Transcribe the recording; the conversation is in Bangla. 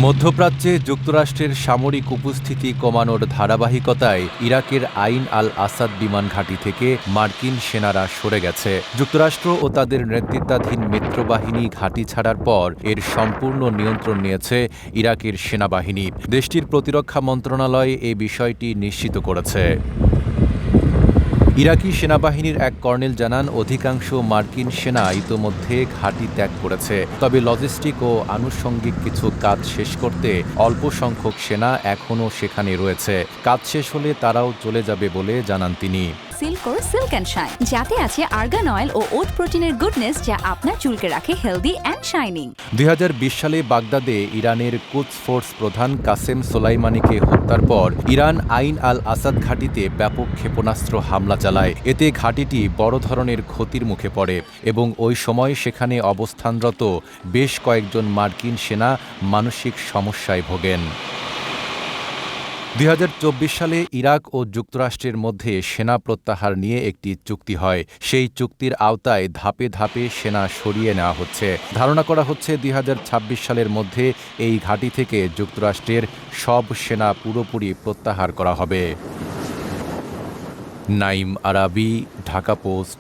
মধ্যপ্রাচ্যে যুক্তরাষ্ট্রের সামরিক উপস্থিতি কমানোর ধারাবাহিকতায় ইরাকের আইন আল আসাদ বিমান ঘাঁটি থেকে মার্কিন সেনারা সরে গেছে। যুক্তরাষ্ট্র ও তাদের নেতৃত্বাধীন মিত্রবাহিনী ঘাঁটি ছাড়ার পর এর সম্পূর্ণ নিয়ন্ত্রণ নিয়েছে ইরাকের সেনাবাহিনী। দেশটির প্রতিরক্ষা মন্ত্রণালয় এই বিষয়টি নিশ্চিত করেছে। ইরাকি সেনাবাহিনীর এক কর্নেল জানান, অধিকাংশ মার্কিন সেনা ইতোমধ্যে ঘাঁটি ত্যাগ করেছে। তবে লজিস্টিক ও আনুষঙ্গিক কিছু কাজ শেষ করতে অল্প সংখ্যক সেনা এখনও সেখানে রয়েছে। কাজ শেষ হলে তারাও চলে যাবে বলে জানান তিনি। সিল্কোর সিল্ক অ্যান্ড শাইন, যাতে আছে আর্গান অয়েল ও ওট প্রোটিনের গুডনেস, যা আপনার চুলকে রাখে হেলদি অ্যান্ড শাইনিং। 2020 সালে বাগদাদে ইরানের কুদস ফোর্স প্রধান কাসেম সোলাইমানিকে হত্যার পর ইরান আইন আল আসাদ ঘাঁটিতে ব্যাপক ক্ষেপণাস্ত্র হামলা চালায়। এতে ঘাঁটিটি বড় ধরনের ক্ষতির মুখে পড়ে এবং ওই সময় সেখানে অবস্থানরত বেশ কয়েকজন মার্কিন সেনা মানসিক সমস্যায় ভোগেন। 2024 সালে ইরাক ও যুক্তরাষ্ট্রের মধ্যে সেনা প্রত্যাহার নিয়ে একটি চুক্তি হয়। সেই চুক্তির আওতায় ধাপে ধাপে সেনা সরিয়ে নেওয়া হচ্ছে। ধারণা করা হচ্ছে 2026 সালের মধ্যে এই ঘাঁটি থেকে যুক্তরাষ্ট্রের সব সেনা পুরোপুরি প্রত্যাহার করা হবে। নাইম আরাবী, ঢাকা পোস্ট।